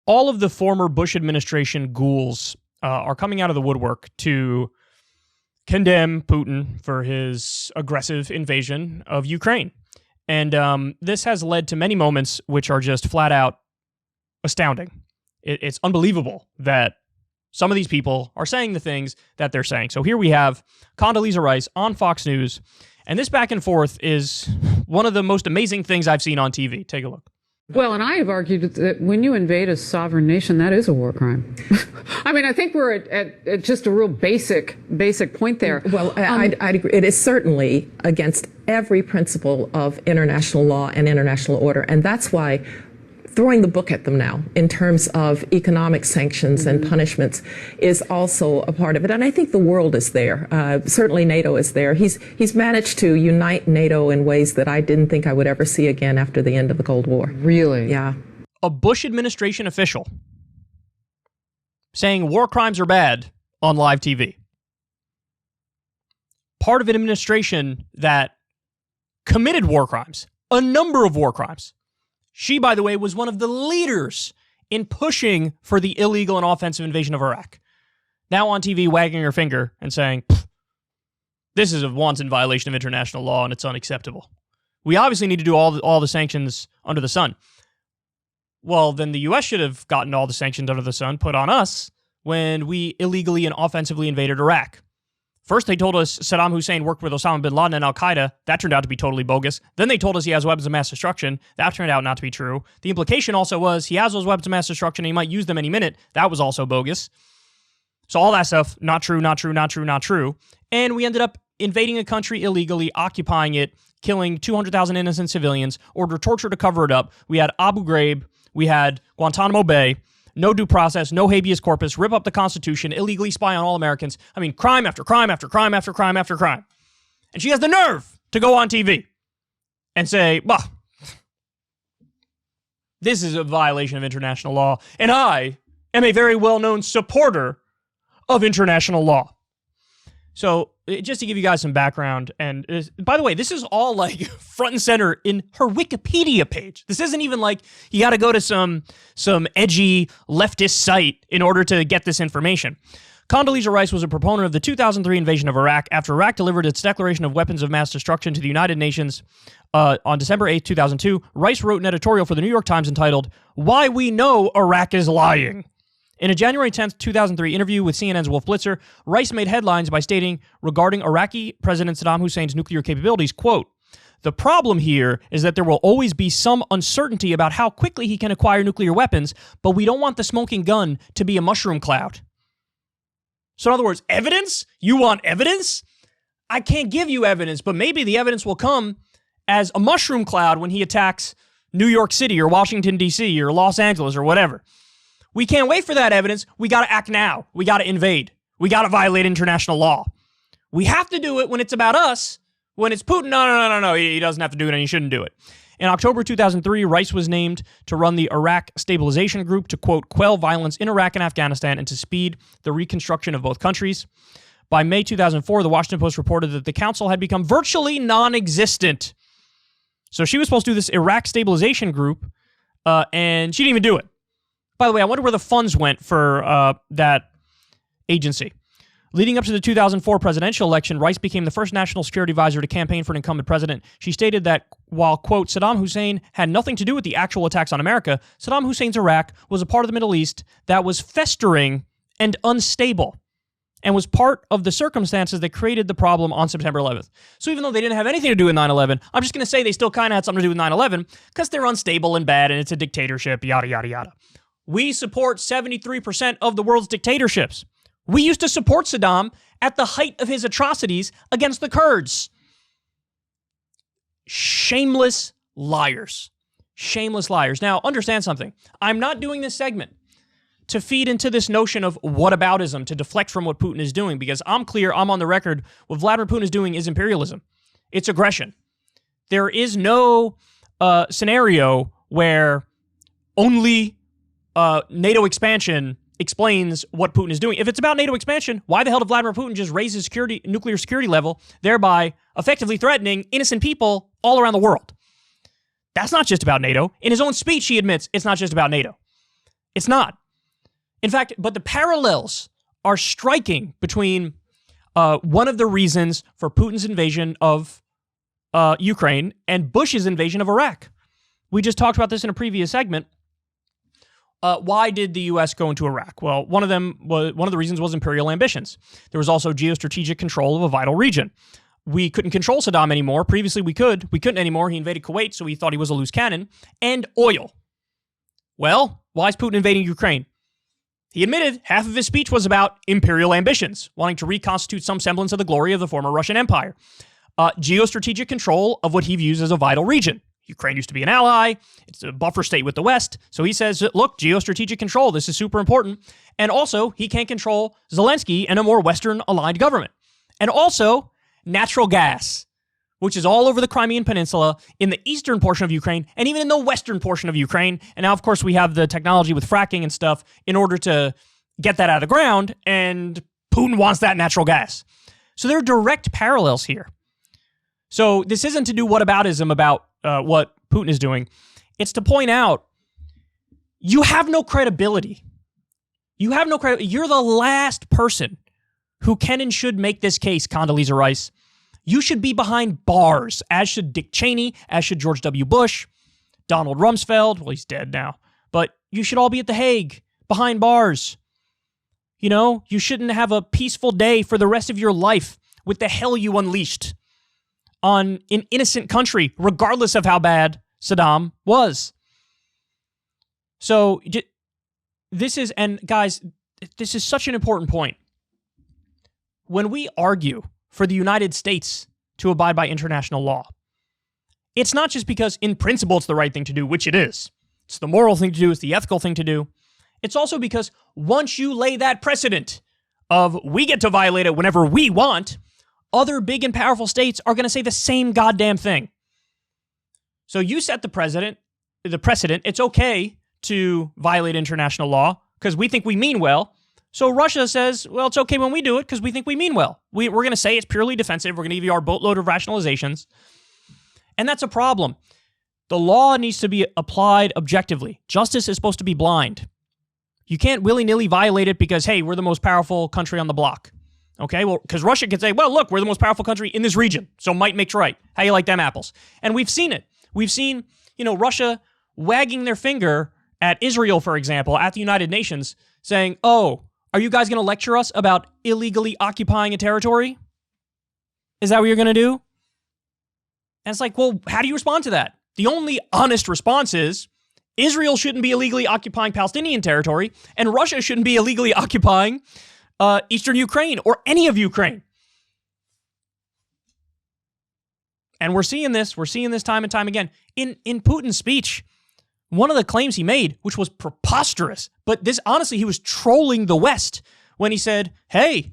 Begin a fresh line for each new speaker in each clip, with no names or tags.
all of the former Bush administration ghouls are coming out of the woodwork to condemn Putin for his aggressive invasion of Ukraine. And this has led to many moments which are just flat out astounding. It's unbelievable that some of these people are saying the things that they're saying. So here we have Condoleezza Rice on Fox News, and this back and forth is one of the most amazing things I've seen on TV. Take a look.
Well, and I have argued that when you invade a sovereign nation, that is a war crime. I mean, I think we're at just a real basic point there.
Well, I'd agree. It is certainly against every principle of international law and international order. And that's why throwing the book at them now in terms of economic sanctions and punishments is also a part of it. And I think the world is there. Certainly NATO is there. He's managed to unite NATO in ways that I didn't think I would ever see again after the end of the Cold War.
Really?
Yeah.
A Bush administration official saying war crimes are bad on live TV. Part of an administration that committed war crimes, a number of war crimes. She, by the way, was one of the leaders in pushing for the illegal and offensive invasion of Iraq. Now on TV, wagging her finger and saying, this is a wanton violation of international law and it's unacceptable. We obviously need to do all the sanctions under the sun. Well, then the U.S. should have gotten all the sanctions under the sun put on us when we illegally and offensively invaded Iraq. First, they told us Saddam Hussein worked with Osama bin Laden and al-Qaeda. That turned out to be totally bogus. Then they told us he has weapons of mass destruction. That turned out not to be true. The implication also was he has those weapons of mass destruction and he might use them any minute. That was also bogus. So all that stuff, not true, not true, not true, not true. And we ended up invading a country illegally, occupying it, killing 200,000 innocent civilians, ordered torture to cover it up. We had Abu Ghraib. We had Guantanamo Bay. No due process, no habeas corpus, rip up the Constitution, illegally spy on all Americans. I mean, crime after crime after crime after crime after crime. And she has the nerve to go on TV and say, well, this is a violation of international law, and I am a very well-known supporter of international law. So, just to give you guys some background, and by the way, this is all like front and center in her Wikipedia page. This isn't even like you got to go to some edgy leftist site in order to get this information. Condoleezza Rice was a proponent of the 2003 invasion of Iraq after Iraq delivered its declaration of weapons of mass destruction to the United Nations on December 8, 2002. Rice wrote an editorial for the New York Times entitled, "Why We Know Iraq is Lying." In a January 10th, 2003 interview with CNN's Wolf Blitzer, Rice made headlines by stating regarding Iraqi President Saddam Hussein's nuclear capabilities, quote, "The problem here is that there will always be some uncertainty about how quickly he can acquire nuclear weapons, but we don't want the smoking gun to be a mushroom cloud." So in other words, evidence? You want evidence? I can't give you evidence, but maybe the evidence will come as a mushroom cloud when he attacks New York City or Washington, D.C. or Los Angeles or whatever. We can't wait for that evidence. We got to act now. We got to invade. We got to violate international law. We have to do it when it's about us. When it's Putin, no. He doesn't have to do it and he shouldn't do it. In October 2003, Rice was named to run the Iraq Stabilization Group to, quote, quell violence in Iraq and Afghanistan and to speed the reconstruction of both countries. By May 2004, the Washington Post reported that the council had become virtually non-existent. So she was supposed to do this Iraq Stabilization Group, and she didn't even do it. By the way, I wonder where the funds went for that agency. Leading up to the 2004 presidential election, Rice became the first national security advisor to campaign for an incumbent president. She stated that while, quote, Saddam Hussein had nothing to do with the actual attacks on America, Saddam Hussein's Iraq was a part of the Middle East that was festering and unstable and was part of the circumstances that created the problem on September 11th. So even though they didn't have anything to do with 9/11, I'm just going to say they still kind of had something to do with 9/11 because they're unstable and bad and it's a dictatorship, yada, yada, yada. We support 73% of the world's dictatorships. We used to support Saddam at the height of his atrocities against the Kurds. Shameless liars. Shameless liars. Now, understand something. I'm not doing this segment to feed into this notion of whataboutism, to deflect from what Putin is doing, because I'm clear, I'm on the record, what Vladimir Putin is doing is imperialism. It's aggression. There is no scenario where only NATO expansion explains what Putin is doing. If it's about NATO expansion, why the hell did Vladimir Putin just raise his nuclear security level, thereby effectively threatening innocent people all around the world? That's not just about NATO. In his own speech, he admits it's not just about NATO. It's not. In fact, but the parallels are striking between one of the reasons for Putin's invasion of Ukraine and Bush's invasion of Iraq. We just talked about this in a previous segment. Why did the U.S. go into Iraq? Well, one of the reasons was imperial ambitions. There was also geostrategic control of a vital region. We couldn't control Saddam anymore. Previously, we could. We couldn't anymore. He invaded Kuwait, so we thought he was a loose cannon. And oil. Well, why is Putin invading Ukraine? He admitted half of his speech was about imperial ambitions, wanting to reconstitute some semblance of the glory of the former Russian Empire. Geostrategic control of what he views as a vital region. Ukraine used to be an ally. It's a buffer state with the West. So he says, look, geostrategic control, this is super important. And also, he can't control Zelensky and a more Western-aligned government. And also, natural gas, which is all over the Crimean Peninsula, in the eastern portion of Ukraine, and even in the western portion of Ukraine. And now, of course, we have the technology with fracking and stuff in order to get that out of the ground, and Putin wants that natural gas. So there are direct parallels here. So this isn't to do whataboutism about what Putin is doing. It's to point out you have no credibility. You have no credibility. You're the last person who can and should make this case, Condoleezza Rice. You should be behind bars, as should Dick Cheney, as should George W. Bush, Donald Rumsfeld. Well, he's dead now. But you should all be at The Hague, behind bars. You know, you shouldn't have a peaceful day for the rest of your life with the hell you unleashed on an innocent country, regardless of how bad Saddam was. So this is, and guys, this is such an important point. When we argue for the United States to abide by international law, it's not just because in principle it's the right thing to do, which it is. It's the moral thing to do, it's the ethical thing to do. It's also because once you lay that precedent of we get to violate it whenever we want, other big and powerful states are going to say the same goddamn thing. So you set the precedent. It's okay to violate international law because we think we mean well. So Russia says, well, it's okay when we do it because we think we mean well. We're going to say it's purely defensive. We're going to give you our boatload of rationalizations. And that's a problem. The law needs to be applied objectively. Justice is supposed to be blind. You can't willy-nilly violate it because, hey, we're the most powerful country on the block. Okay, well, because Russia could say, well, look, we're the most powerful country in this region, so might makes right. How you like them apples? And we've seen it. We've seen, Russia wagging their finger at Israel, for example, at the United Nations, saying, oh, are you guys going to lecture us about illegally occupying a territory? Is that what you're going to do? And it's like, well, how do you respond to that? The only honest response is Israel shouldn't be illegally occupying Palestinian territory, and Russia shouldn't be illegally occupying eastern Ukraine or any of Ukraine. And we're seeing this time and time again. In Putin's speech, one of the claims he made, which was preposterous, but this, honestly, he was trolling the West when he said, hey,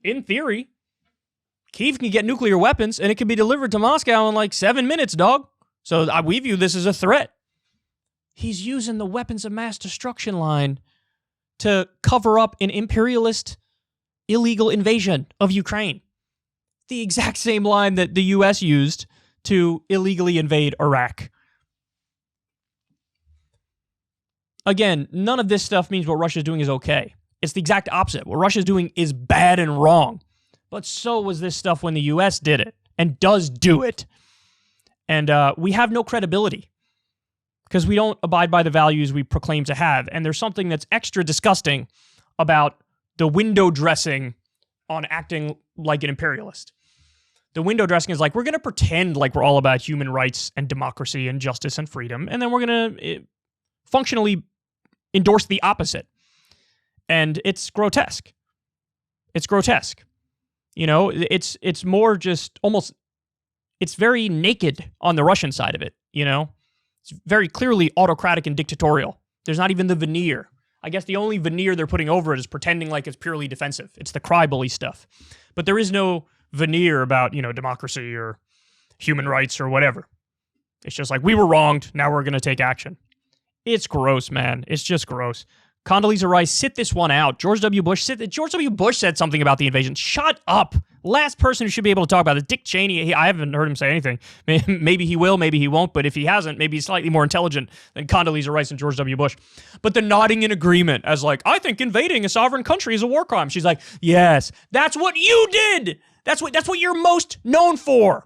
in theory, Kyiv can get nuclear weapons and it can be delivered to Moscow in like 7 minutes, dog. So we view this as a threat. He's using the weapons of mass destruction line to cover up an imperialist illegal invasion of Ukraine. The exact same line that the U.S. used to illegally invade Iraq. Again, none of this stuff means what Russia's doing is okay. It's the exact opposite. What Russia's doing is bad and wrong. But so was this stuff when the U.S. did it and does do it. And we have no credibility because we don't abide by the values we proclaim to have. And there's something that's extra disgusting about the window dressing on acting like an imperialist. The window dressing is like, we're going to pretend like we're all about human rights and democracy and justice and freedom, and then we're going to functionally endorse the opposite. And it's grotesque. It's grotesque. It's more just almost, it's very naked on the Russian side of it, It's very clearly autocratic and dictatorial. There's not even the veneer. I guess the only veneer they're putting over it is pretending like it's purely defensive. It's the crybaby stuff. But there is no veneer about, democracy or human rights or whatever. It's just like, we were wronged, now we're going to take action. It's gross, man. It's just gross. Condoleezza Rice, sit this one out. George W. Bush said something about the invasion. Shut up. Last person who should be able to talk about it. Dick Cheney, I haven't heard him say anything. Maybe he will, maybe he won't, but if he hasn't, maybe he's slightly more intelligent than Condoleezza Rice and George W. Bush. But the nodding in agreement as like, I think invading a sovereign country is a war crime. She's like, yes, that's what you did. That's what you're most known for.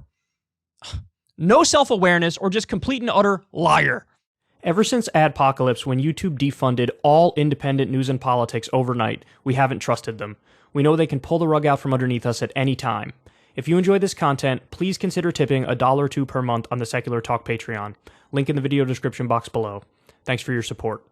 No self-awareness or just complete and utter liar. Ever since Adpocalypse, when YouTube defunded all independent news and politics overnight, we haven't trusted them. We know they can pull the rug out from underneath us at any time. If you enjoy this content, please consider tipping $1 or $2 per month on the Secular Talk Patreon. Link in the video description box below. Thanks for your support.